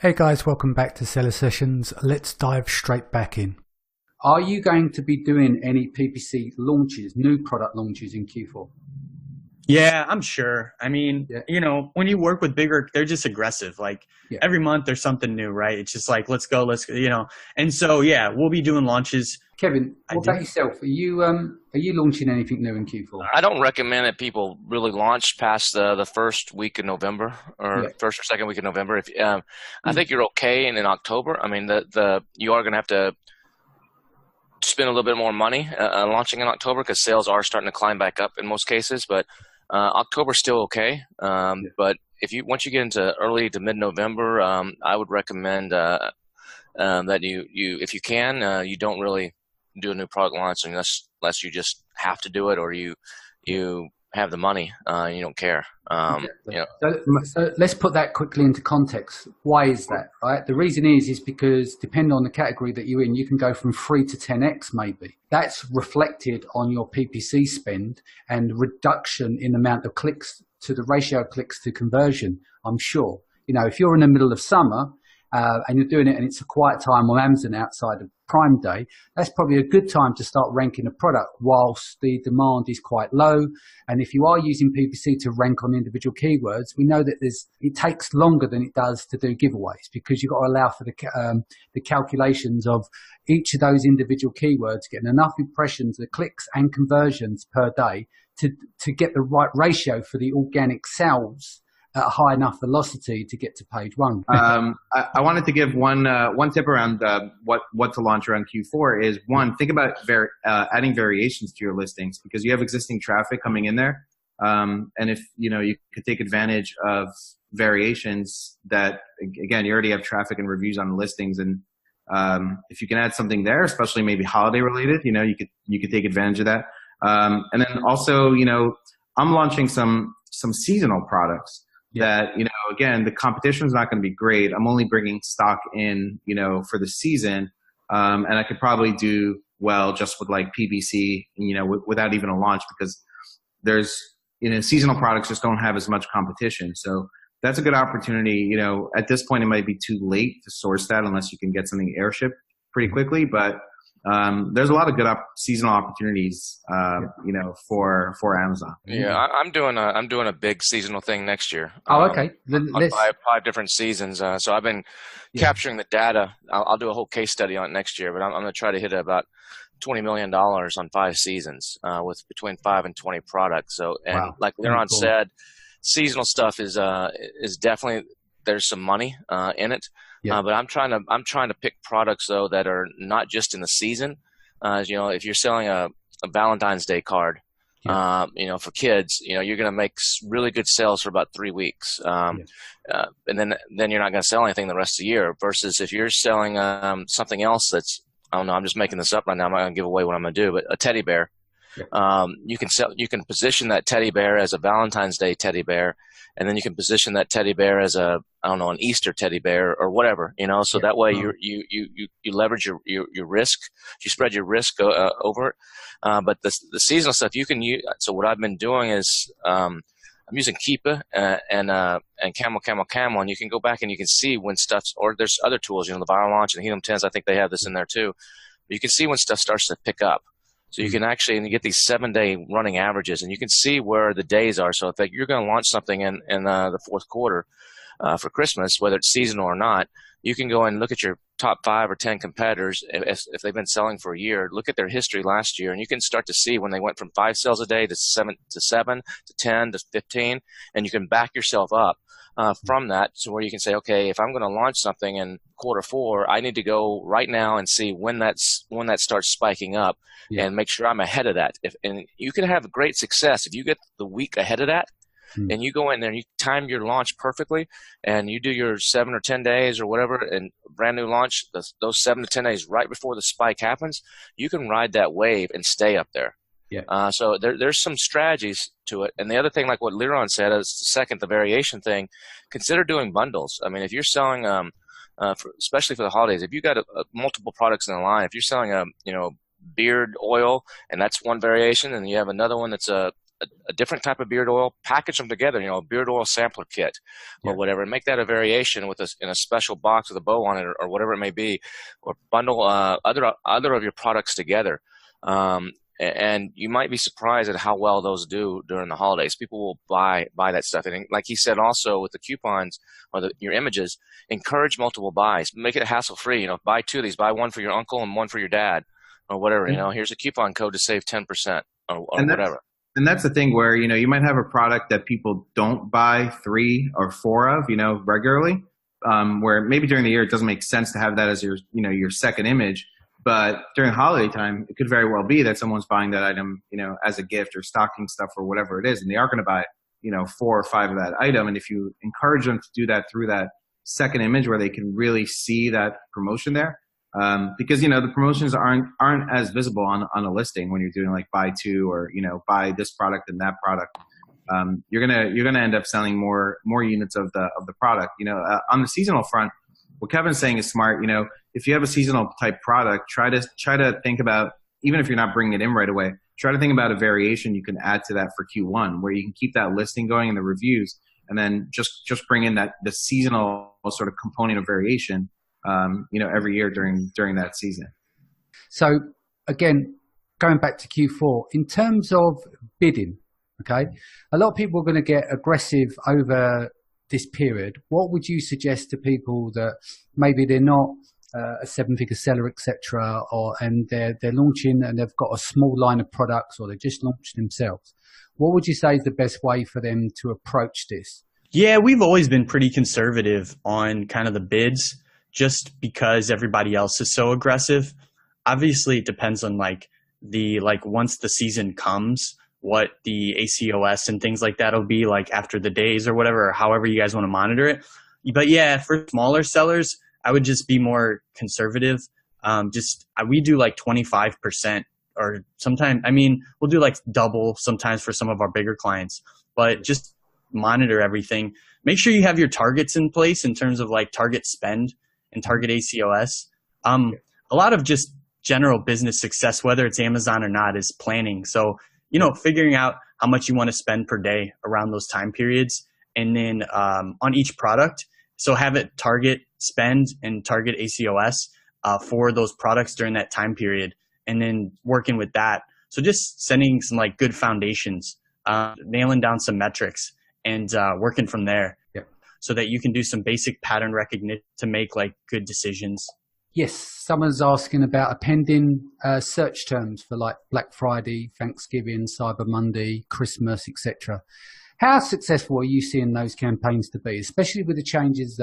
Hey guys, welcome back to Seller Sessions. Let's dive straight back in. Are you going to be doing any PPC launches, new product launches in Q4? Yeah, I'm sure. I mean, Yeah. when you work with bigger, they're just aggressive. Like Yeah. every month there's something new, right? It's just like, let's go, And so, yeah, we'll be doing launches. Kevin, I what do. about yourself? Are you launching anything new in Q4? I don't recommend that people really launch past the first week of November or Yeah. first or second week of November. If I Mm. think you're okay, and in October, I mean, you are going to have to spend a little bit more money launching in October because sales are starting to climb back up in most cases. But October's still okay. Yeah. But once you get into early to mid-November, I would recommend that you if you can, you don't really do a new product launch unless you just have to do it or you have the money and you don't care. Exactly. So let's put that quickly into context. Why is that, right? The reason is because depending on the category that you're in, you can go from 3 to 10x maybe. That's reflected on your PPC spend and reduction in the amount of clicks to the ratio of clicks to conversion, I'm sure. If you're in the middle of summer and you're doing it and it's a quiet time on Amazon outside of Prime Day, that's probably a good time to start ranking a product whilst the demand is quite low. And if you are using PPC to rank on individual keywords, we know that it takes longer than it does to do giveaways because you've got to allow for the calculations of each of those individual keywords getting enough impressions, the clicks and conversions per day to get the right ratio for the organic sales at a high enough velocity to get to page one. I wanted to give one tip around what to launch around Q4 is one, think about adding variations to your listings because you have existing traffic coming in there. And if you could take advantage of variations that, again, you already have traffic and reviews on the listings, and if you can add something there, especially maybe holiday related, you could take advantage of that. And then also, I'm launching some seasonal products. Yeah. That, again, the competition is not going to be great. I'm only bringing stock in, for the season. And I could probably do well just with like PPC, without even a launch because there's, seasonal products just don't have as much competition. So that's a good opportunity. At this point, it might be too late to source that unless you can get something airshipped pretty quickly. But there's a lot of good seasonal opportunities, for Amazon. Yeah, I'm doing a big seasonal thing next year. Oh, okay. On five different seasons. So I've been capturing the data. I'll do a whole case study on it next year, but I'm going to try to hit about $20 million on 5 seasons with between 5 and 20 products. So, and wow. like Liran said, seasonal stuff is definitely, there's some money in it. Yeah. But I'm trying to pick products though that are not just in the season. If you're selling a Valentine's Day card, for kids, you're going to make really good sales for about 3 weeks. And then you're not going to sell anything the rest of the year versus if you're selling something else that's, I don't know, I'm just making this up right now. I'm not going to give away what I'm going to do, but a teddy bear. Yeah. You can position that teddy bear as a Valentine's Day teddy bear, and then you can position that teddy bear as an Easter teddy bear or whatever, so that way you leverage your risk, you spread your risk over it. But the seasonal stuff you can use. So what I've been doing is, I'm using Keepa and Camel, and you can go back and you can see when stuff's, or there's other tools, the Viral Launch and the Helium 10s, I think they have this in there too. But you can see when stuff starts to pick up. So you can actually, and you get these 7-day running averages, and you can see where the days are. So if you're going to launch something in the fourth quarter for Christmas, whether it's seasonal or not, you can go and look at your top 5 or 10 competitors. If they've been selling for a year, look at their history last year, and you can start to see when they went from 5 sales a day to 7 to 10 to 15, and you can back yourself up from that, so where you can say, okay, if I'm going to launch something in quarter 4, I need to go right now and see when that starts spiking up, and make sure I'm ahead of that. And you can have great success if you get the week ahead of that. And you go in there and you time your launch perfectly, and you do your 7 or 10 days or whatever, and brand new launch, those 7 to 10 days right before the spike happens, you can ride that wave and stay up there. Yeah. So there's some strategies to it. And the other thing, like what Liran said, is the variation thing. Consider doing bundles. I mean, if you're selling, especially for the holidays, if you got multiple products in the line, if you're selling a beard oil, and that's one variation, and you have another one that's a a different type of beard oil, package them together, a beard oil sampler kit or whatever, and make that a variation in a special box with a bow on it or whatever it may be, or bundle other of your products together. And you might be surprised at how well those do during the holidays. People will buy that stuff. And like he said, also with the coupons or your images, encourage multiple buys. Make it hassle-free. Buy 2 of these. Buy one for your uncle and one for your dad or whatever. Here's a coupon code to save 10% or whatever. And that's the thing where, you might have a product that people don't buy 3 or 4 of, regularly, where maybe during the year it doesn't make sense to have that as your, your second image. But during holiday time, it could very well be that someone's buying that item, as a gift or stocking stuff or whatever it is. And they are going to buy, 4 or 5 of that item. And if you encourage them to do that through that second image where they can really see that promotion there, because, the promotions aren't as visible on a listing when you're doing like buy 2 or, buy this product and that product. You're going to end up selling more units of the product, on the seasonal front. What Kevin's saying is smart. If you have a seasonal type product, try to think about, even if you're not bringing it in right away, try to think about a variation you can add to that for Q1, where you can keep that listing going in the reviews, and then just bring in the seasonal sort of component of variation, every year during that season. So again, going back to Q4, in terms of bidding, okay, a lot of people are going to get aggressive over this period. What would you suggest to people that maybe they're not a 7-figure seller, etc., and they're launching and they've got a small line of products, or they just launched themselves? What would you say is the best way for them to approach this? Yeah, we've always been pretty conservative on kind of the bids, just because everybody else is so aggressive. Obviously, it depends on once the season comes, what the ACOS and things like that will be like after the days or whatever, or however you guys want to monitor it. But yeah, for smaller sellers, I would just be more conservative. We do like 25%, or sometimes, we'll do like double sometimes for some of our bigger clients, but just monitor everything. Make sure you have your targets in place in terms of like target spend and target ACOS. A lot of just general business success, whether it's Amazon or not, is planning. So, figuring out how much you want to spend per day around those time periods, and then on each product. So have it target spend and target ACOS for those products during that time period, and then working with that. So just setting some like good foundations, nailing down some metrics, and working from there. Yep. So that you can do some basic pattern recognition to make like good decisions. Yes, someone's asking about appending search terms for like Black Friday, Thanksgiving, Cyber Monday, Christmas, etc. How successful are you seeing those campaigns to be, especially with the changes,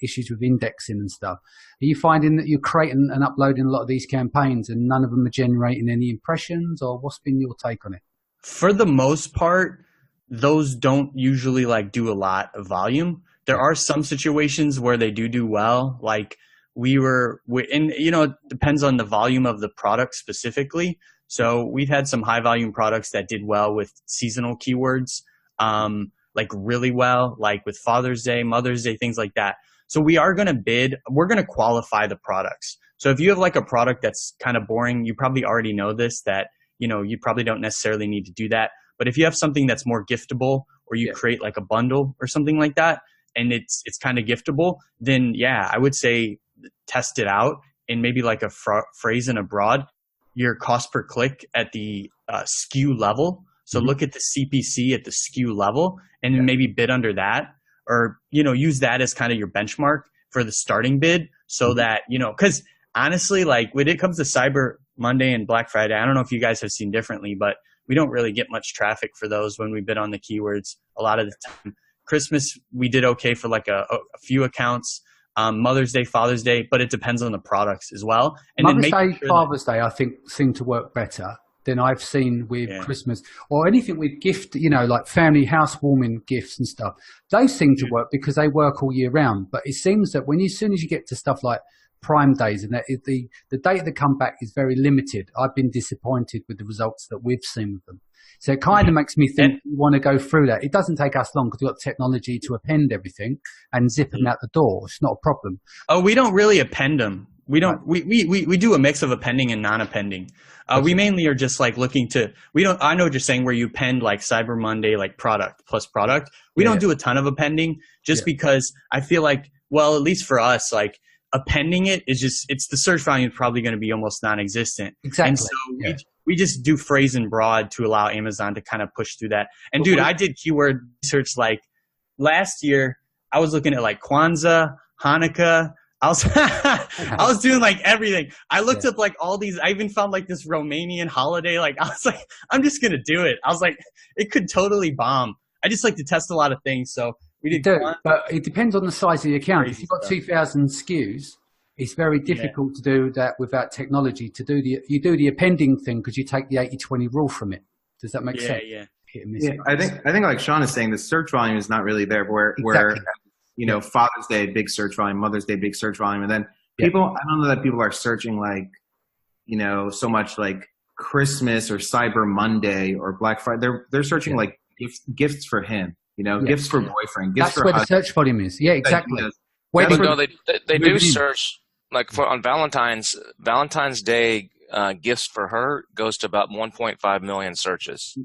issues with indexing and stuff? Are you finding that you're creating and uploading a lot of these campaigns and none of them are generating any impressions, or what's been your take on it? For the most part, those don't usually like do a lot of volume. There are some situations where they do well, like it depends on the volume of the product specifically. So we've had some high volume products that did well with seasonal keywords, like really well, like with Father's Day, Mother's Day, things like that. So we are going to bid, we're going to qualify the products. So if you have like a product that's kind of boring, you probably already know this, that, you probably don't necessarily need to do that. But if you have something that's more giftable, or you create like a bundle or something like that, and it's kind of giftable, then yeah, I would say test it out in maybe like a phrase and abroad, your cost per click at the SKU level. So look at the CPC at the SKU level, and then maybe bid under that, or, use that as kind of your benchmark for the starting bid, so that, because honestly, like when it comes to Cyber Monday and Black Friday, I don't know if you guys have seen differently, but we don't really get much traffic for those when we bid on the keywords a lot of the time. Christmas, we did okay for like a few accounts. Mother's Day, Father's Day, but it depends on the products as well. And Mother's Day, Father's Day, I think, seem to work better than I've seen with Christmas, or anything with gift, like family housewarming gifts and stuff. Those seem to work because they work all year round. But it seems that as soon as you get to stuff like Prime Days, and the data that come back is very limited. I've been disappointed with the results that we've seen with them. So it kind of makes me think you want to go through that. It doesn't take us long because we've got technology to append everything and zip them out the door. It's not a problem. Oh, we don't really append them. We don't. We do a mix of appending and non-appending. We mainly are just like looking to. We don't. I know what you're saying, where you append like Cyber Monday, like product plus product. We don't do a ton of appending, just because I feel like, well, at least for us, like appending it is just, it's the search volume is probably going to be almost non-existent. Exactly. And so we just do phrase and broad to allow Amazon to kind of push through that. And dude, I did keyword research like last year. I was looking at like Kwanzaa, Hanukkah. I was doing like everything. I looked up like all these. I even found like this Romanian holiday. Like I was like, I'm just gonna do it. I was like, it could totally bomb. I just like to test a lot of things. So we did. But it depends on the size of your account. If you've got 2,000 SKUs, it's very difficult to do that without technology. You do the appending thing because you take the 80-20 rule from it. Does that make sense? Yeah. I think like Sean is saying, the search volume is not really there. Where you know, Father's Day, big search volume, Mother's Day, big search volume. And then people, I don't know that people are searching like, you know, so much like Christmas or Cyber Monday or Black Friday. They're searching like gifts for him, you know, gifts for boyfriend, gifts for where husband. the search volume is. Yeah, exactly. No, they do search like on Valentine's Day, gifts for her goes to about 1.5 million searches.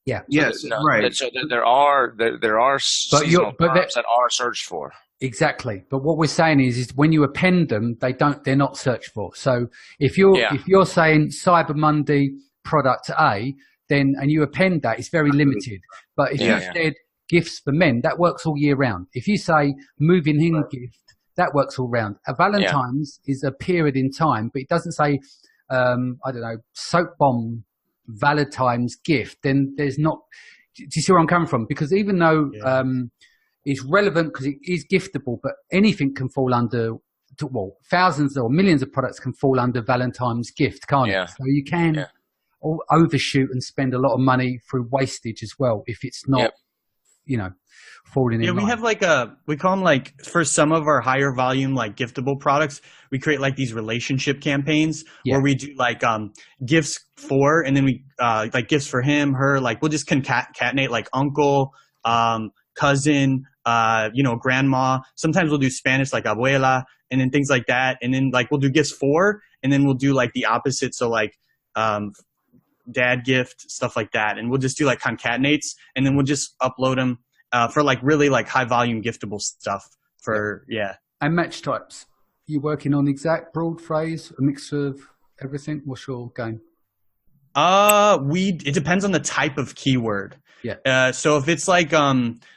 Yeah. Yes. Right. So there are seasonal crops that are searched for. Exactly. But what we're saying is when you append them, they're not searched for. So if you're saying Cyber Monday product A, then and you append that, it's very limited. But if you said gifts for men, that works all year round. If you say moving in gift, that works all round. A Valentine's is a period in time, but it doesn't say I don't know, soap bomb Valentine's gift, then there's not. Do you see where I'm coming from? Because even though it's relevant because it is giftable, but anything can fall under. Well, thousands or millions of products can fall under Valentine's gift, can't it? So you can overshoot and spend a lot of money through wastage as well if it's not, you know, falling in. Yeah, we have like we call them like, for some of our higher volume like giftable products, we create like these relationship campaigns where we do like gifts for, and then we like gifts for him, her, like we'll just concatenate like uncle, cousin, you know, grandma. Sometimes we'll do Spanish like abuela, and then things like that. And then like we'll do gifts for, and then we'll do like the opposite. So like dad gift, stuff like that. And we'll just do like concatenates, and then we'll just upload them for like really like high volume giftable stuff for, And match types. You're working on exact, broad phrase, a mix of everything? What's your game? It depends on the type of keyword. Yeah. So if it's like,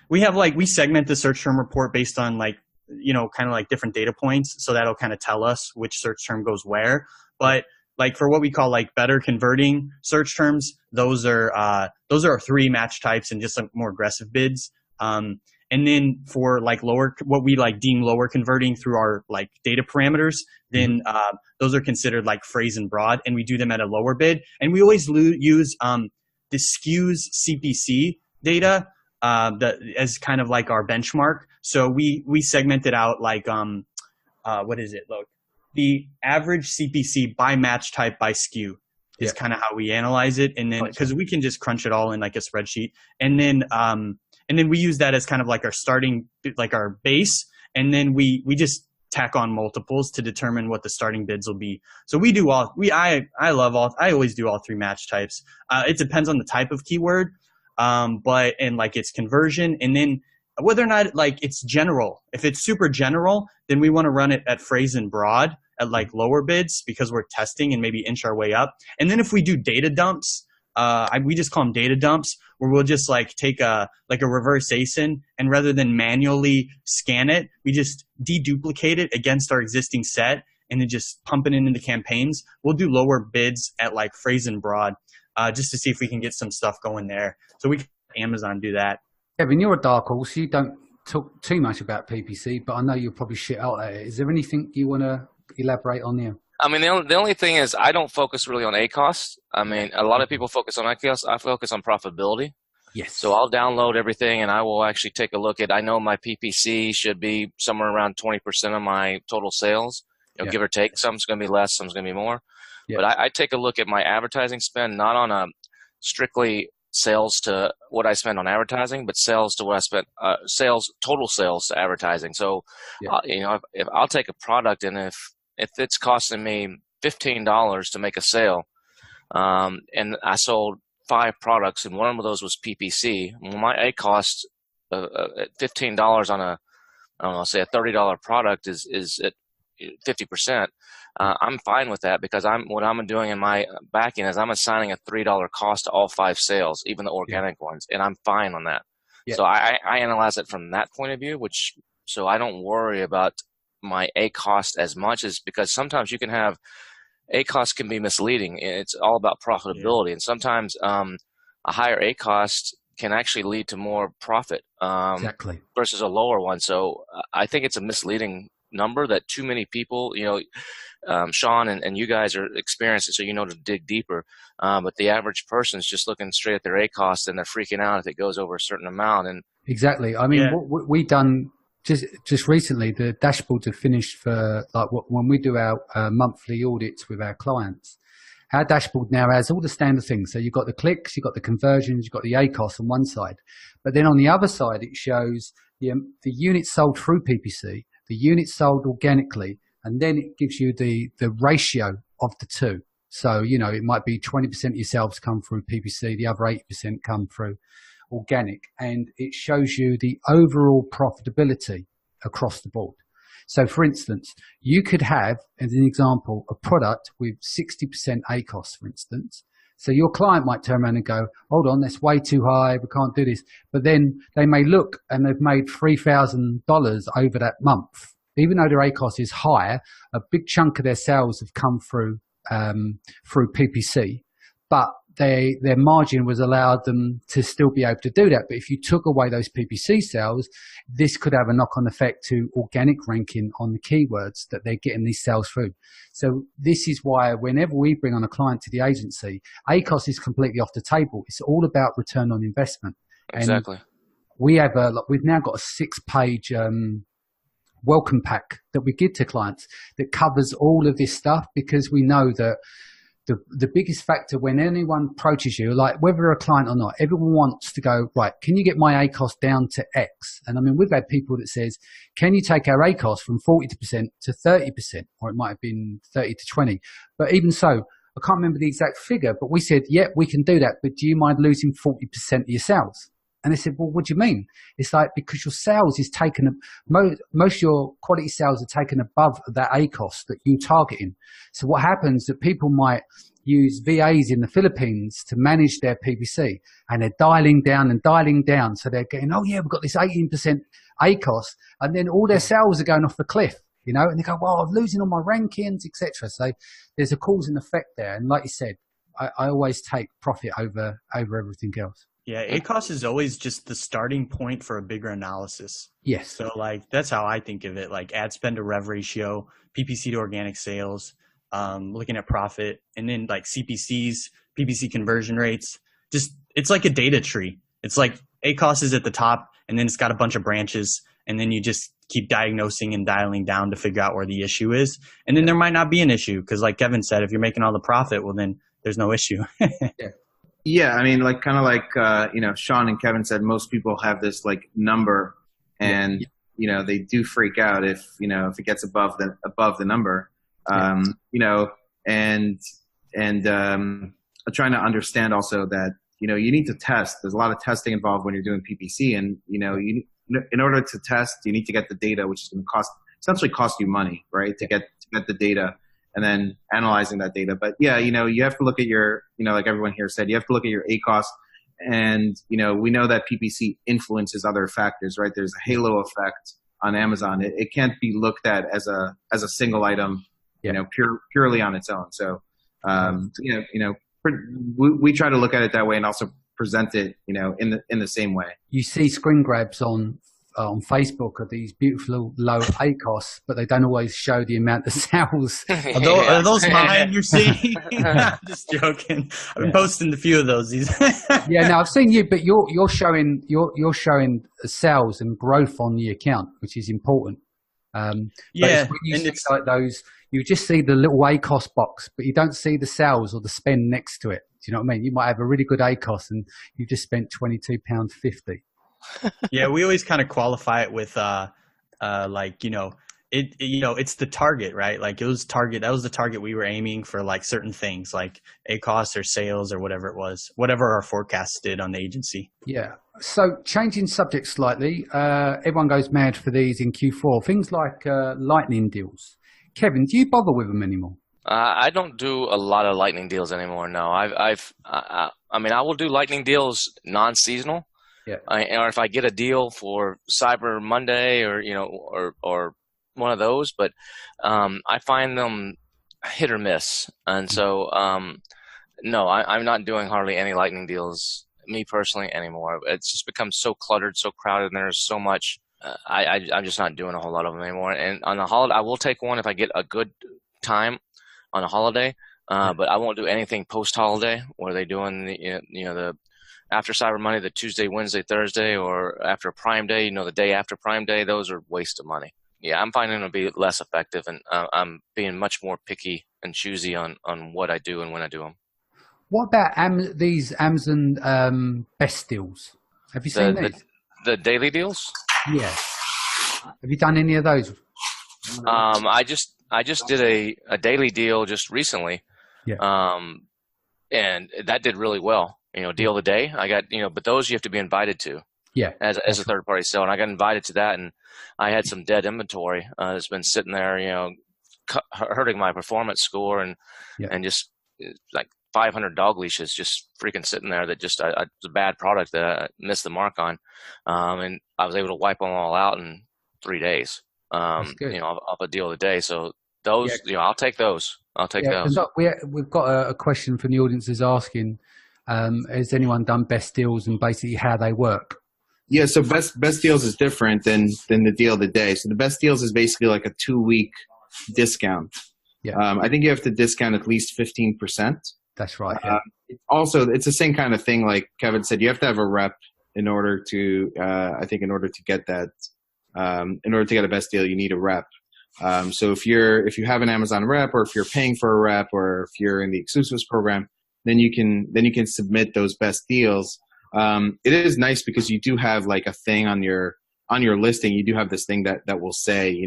we segment the search term report based on like, you know, kind of like different data points. So that'll kind of tell us which search term goes where. But like for what we call like better converting search terms, those are our 3 match types and just some more aggressive bids. And then for like what we like deem lower converting through our like data parameters, then those are considered like phrase and broad, and we do them at a lower bid. And we always use the SKUs CPC data as kind of like our benchmark. So we segment it out like what is it? Look, the average CPC by match type by SKU is kind of how we analyze it, and then because we can just crunch it all in like a spreadsheet, and then we use that as kind of like our starting, like our base. And then we just tack on multiples to determine what the starting bids will be. So we do I always do all 3 match types. It depends on the type of keyword, and like its conversion. And then whether or not like it's general. If it's super general, then we want to run it at phrase and broad at like lower bids because we're testing and maybe inch our way up. And then if we do data dumps, we just call them data dumps, where we'll just like take a reverse ASIN, and rather than manually scan it, we just deduplicate it against our existing set and then just pump it into campaigns. We'll do lower bids at like phrase and broad, just to see if we can get some stuff going there. So we can Amazon do that. Kevin, you're a dark horse. You don't talk too much about PPC, but I know you'll probably shit out at it. Is there anything you want to elaborate on there? I mean, the only thing is I don't focus really on ACoS. I mean, a lot of people focus on ACoS. I focus on profitability. Yes. So I'll download everything, and I will actually take a look at. I know my PPC should be somewhere around 20% of my total sales. You know, give or take. Some's going to be less, some's going to be more. Yeah. But I take a look at my advertising spend, not on a strictly sales to what I spend on advertising, but sales to what I spent, total sales to advertising. So, you know, if I'll take a product, and if if it's costing me $15 to make a sale, and I sold 5 products, and one of those was PPC, well, my A cost at $15 on I don't know, say a $30 product is at 50%. I'm fine with that because what I'm doing in my back end is I'm assigning a $3 cost to all 5 sales, even the organic ones, and I'm fine on that. Yeah. So I analyze it from that point of view, so I don't worry about my A cost as much, as because sometimes you can have A cost can be misleading. It's all about profitability, and sometimes a higher A cost can actually lead to more profit exactly versus a lower one. So I think it's a misleading number that too many people, Sean and you guys are experienced, so to dig deeper. But the average person is just looking straight at their A cost, and they're freaking out if it goes over a certain amount. And exactly, I mean, what we done just recently, the dashboards are finished for when we do our monthly audits with our clients. Our dashboard now has all the standard things. So you've got the clicks, you've got the conversions, you've got the ACOS on one side. But then on the other side, it shows the units sold through PPC, the units sold organically, and then it gives you the ratio of the two. So, it might be 20% of your sales come through PPC, the other 80% come through organic. And it shows you the overall profitability across the board. So, for instance, you could have, as an example, a product with 60% ACOS, for instance. So your client might turn around and go, hold on, that's way too high, we can't do this. But then they may look and they've made $3,000 over that month. Even though their ACOS is higher, a big chunk of their sales have come through PPC, but their margin was allowed them to still be able to do that. But if you took away those PPC sales, this could have a knock-on effect to organic ranking on the keywords that they're getting these sales through. So this is why whenever we bring on a client to the agency, ACOS is completely off the table. It's all about return on investment. Exactly. And we've now got a 6-page welcome pack that we give to clients that covers all of this stuff, because we know that the biggest factor when anyone approaches you, like whether you're a client or not, everyone wants to go, right, can you get my ACOS down to X? And I mean, we've had people that says, can you take our ACOS from 40% to 30%? Or it might have been 30 to 20. But even so, I can't remember the exact figure, but we said, yeah, we can do that. But do you mind losing 40% of your sales? And they said, well, what do you mean? It's like, because your sales is taken, most of your quality sales are taken above that ACOS that you targeting. So what happens that people might use VAs in the Philippines to manage their PPC, and they're dialing down and dialing down. So they're getting, oh yeah, we've got this 18% ACOS, and then all their sales are going off the cliff, and they go, well, I'm losing all my rankings, etc. So there's a cause and effect there. And like you said, I always take profit over everything else. Yeah, ACOS is always just the starting point for a bigger analysis. Yes. So that's how I think of it, like ad spend to rev ratio, PPC to organic sales, looking at profit, and then like CPCs, PPC conversion rates. Just, it's like a data tree. It's like ACOS is at the top, and then it's got a bunch of branches, and then you just keep diagnosing and dialing down to figure out where the issue is. And then there might not be an issue, because like Kevin said, if you're making all the profit, well, then there's no issue. Yeah, I mean, Sean and Kevin said, most people have this number, and they do freak out if it gets above the number. I'm trying to understand also that you need to test. There's a lot of testing involved when you're doing PPC, and in order to test, you need to get the data, which is going to essentially cost you money, right? To get the data. And then analyzing that data. But yeah, you have to look at your, like everyone here said, you have to look at your ACOS, and, we know that PPC influences other factors, right? There's a halo effect on Amazon. It can't be looked at as a single item, purely on its own. So, we try to look at it that way, and also present it, in the same way. You see screen grabs on Facebook of these beautiful low ACOS, but they don't always show the amount of sales. Are those mine you're seeing? Just joking. I've been posting a few of those. Yeah, no, I've seen you, but you're showing sales and growth on the account, which is important. When you see like those, you just see the little ACOS box, but you don't see the sales or the spend next to it. Do you know what I mean? You might have a really good ACOS and you just spent £22.50. Yeah, we always kind of qualify it with it's the target, right? Like that was the target we were aiming for, like certain things like ACOS or sales or whatever it was, whatever our forecasts did on the agency. Yeah. So changing subject slightly, everyone goes mad for these in Q4. Things like lightning deals. Kevin, do you bother with them anymore? I don't do a lot of lightning deals anymore. No, I mean, I will do lightning deals non-seasonal. Yeah. Or if I get a deal for Cyber Monday or or one of those, but I find them hit or miss, and so no, I'm not doing hardly any lightning deals, me personally, anymore. It's just become so cluttered, so crowded, and there's so much. I'm just not doing a whole lot of them anymore. And on the holiday, I will take one if I get a good time on a holiday, but I won't do anything post-holiday where they doing the after Cyber Monday, the Tuesday, Wednesday, Thursday, or after Prime Day, the day after Prime Day. Those are waste of money. Yeah, I'm finding them to be less effective, and I'm being much more picky and choosy on what I do and when I do them. What about these Amazon best deals? Have you seen these? The daily deals? Yeah. Have you done any of those? I just did a daily deal just recently. Yeah. And that did really well. Deal of the day. I got but those you have to be invited to. Yeah. As a third party seller, and I got invited to that, and I had some dead inventory that's been sitting there, hurting my performance score, and just like 500 dog leashes just freaking sitting there that just it's a bad product that I missed the mark on, and I was able to wipe them all out in 3 days. Off a deal of the day. So those, I'll take those. Those. We've got a question from the audience is asking, has anyone done best deals and basically how they work? Yeah, so best deals is different than the deal of the day. So the best deals is basically like a 2-week discount. Yeah. I think you have to discount at least 15%. That's right. Yeah. Also, it's the same kind of thing. Like Kevin said, you have to have a rep in order to get that. In order to get a best deal, you need a rep. So if you have an Amazon rep, or if you're paying for a rep, or if you're in the exclusives program, then you can submit those best deals. It is nice because you do have like a thing on your listing. You do have this thing that will say,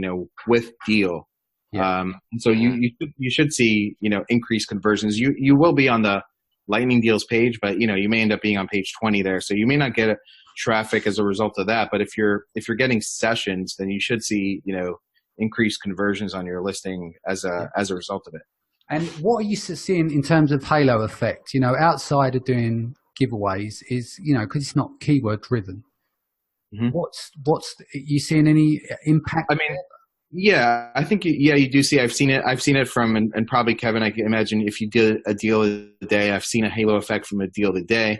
with deal. Yeah. So you should see, increased conversions. You will be on the lightning deals page, but you may end up being on page 20 there. So you may not get traffic as a result of that. But if you're getting sessions, then you should see, increased conversions on your listing as a result of it. And what are you seeing in terms of halo effect? Outside of doing giveaways, is because it's not keyword driven. Mm-hmm. What's you seeing any impact? I mean, yeah, I think you do see. I've seen it from and probably Kevin. I can imagine if you did a deal of the day, I've seen a halo effect from a deal of the day.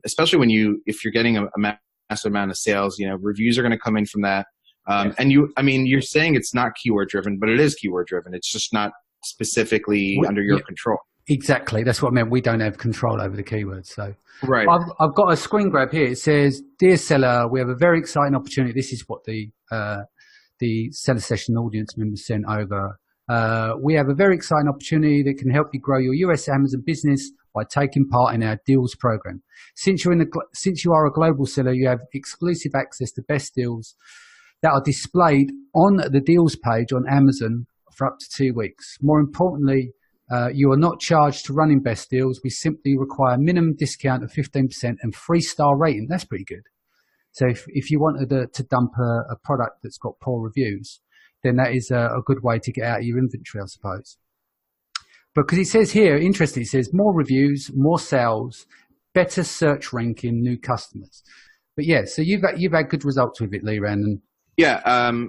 Especially if you're getting a massive amount of sales, reviews are going to come in from that. And you're saying it's not keyword driven, but it is keyword driven. It's just not specifically under your control. Exactly. That's what I meant. We don't have control over the keywords. So right. I've got a screen grab here. It says, "Dear seller, we have a very exciting opportunity." This is what the seller session audience members sent over. We have a very exciting opportunity that can help you grow your US Amazon business by taking part in our deals program. Since you are a global seller, you have exclusive access to best deals that are displayed on the deals page on Amazon for up to 2 weeks. More importantly, you are not charged to running best deals. We simply require a minimum discount of 15% and 3-star rating. That's pretty good. So if you wanted to dump a product that's got poor reviews, then that is a good way to get out of your inventory, I suppose. Because it says here, interesting, it says more reviews, more sales, better search ranking, new customers. But yeah, so you've had good results with it, Liran. And yeah,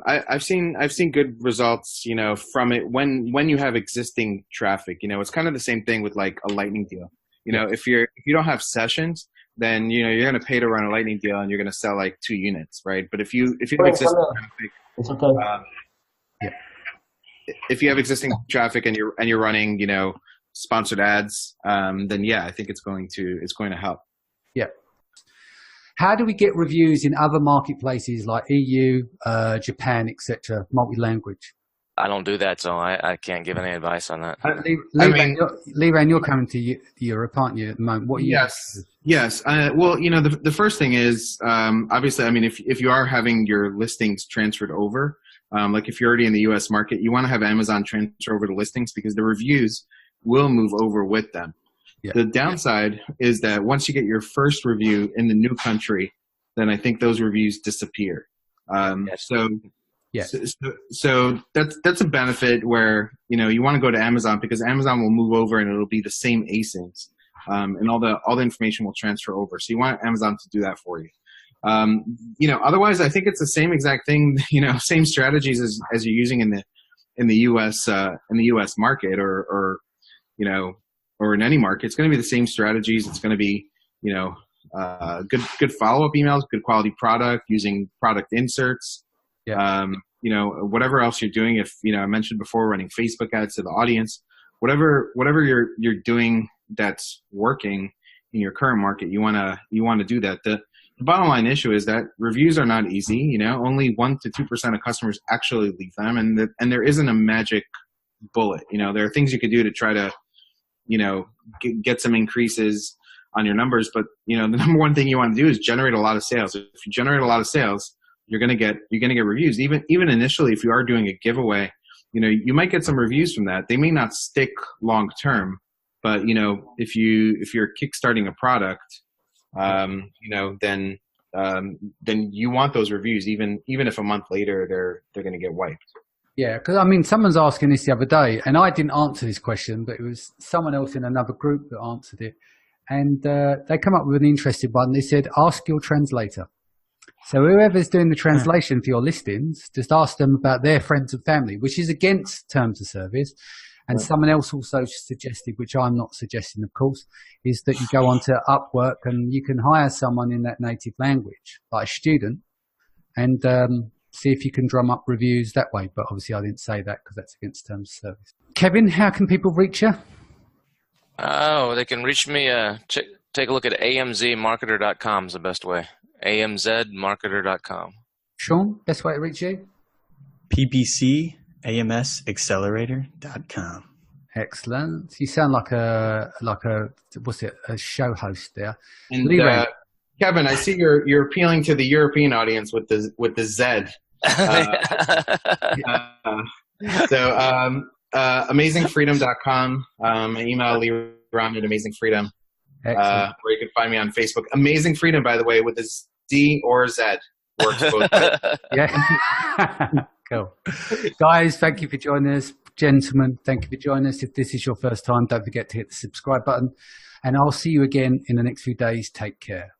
I've seen good results, from it when you have existing traffic. It's kind of the same thing with like a lightning deal. If you don't have sessions, then you're going to pay to run a lightning deal and you're going to sell like 2 units, right? But if you have existing traffic, it's okay. If you have existing traffic and you're running, sponsored ads, then yeah, I think it's going to help. Yeah. How do we get reviews in other marketplaces like EU, Japan, etc., multi-language? I don't do that, so I can't give any advice on that. Liran, you're coming to Europe, aren't you, at the moment? What are you Yes. Well, the first thing is, obviously, I mean, if you are having your listings transferred over, like if you're already in the US market, you want to have Amazon transfer over to listings because the reviews will move over with them. Yeah. The downside is that once you get your first review in the new country, then I think those reviews disappear. So that's a benefit where, you know, you want to go to Amazon because Amazon will move over and it'll be the same asyncs, and all the information will transfer over. So you want Amazon to do that for you. You know, otherwise I think it's the same exact thing, you know, same strategies as you're using in the US market or you know, or in any market. It's going to be the same strategies. It's going to be, you know, good follow-up emails, good quality product, using product inserts. Yeah. You know, whatever else you're doing, if, you know, I mentioned before, running Facebook ads to the audience, whatever you're doing that's working in your current market, you want to do that. The bottom line issue is that reviews are not easy. You know, only 1 to 2% of customers actually leave them, and there isn't a magic bullet. You know, there are things you could do to try to, you know, get some increases on your numbers, but, you know, the number one thing you want to do is generate a lot of sales. If you generate a lot of sales, you're going to get reviews. Even initially, if you are doing a giveaway, you know, you might get some reviews from that. They may not stick long term, but, you know, if you're kickstarting a product, you know, then you want those reviews, even if a month later they're going to get wiped. Yeah, because I mean, someone's asking this the other day, and I didn't answer this question, but it was someone else in another group that answered it, and they come up with an interesting one. They said, "Ask your translator." So whoever's doing the translation for your listings, just ask them about their friends and family, which is against terms of service. And someone else also suggested, which I'm not suggesting, of course, is that you go onto Upwork and you can hire someone in that native language, like a student, and see if you can drum up reviews that way. But obviously I didn't say that because that's against terms of service. Kevin, how can people reach you? Oh, they can reach me. Take a look at amzmarketer.com is the best way. amzmarketer.com. Sean, best way to reach you? ppcamsaccelerator.com. Excellent. You sound like a show host there. And Kevin, I see you're appealing to the European audience with the Z. So amazingfreedom.com. Email Liran at amazingfreedom. Or you can find me on Facebook. Amazing Freedom, by the way, with a Z or Z. Works both ways. Yeah. Cool. Guys, thank you for joining us. Gentlemen, thank you for joining us. If this is your first time, don't forget to hit the subscribe button. And I'll see you again in the next few days. Take care.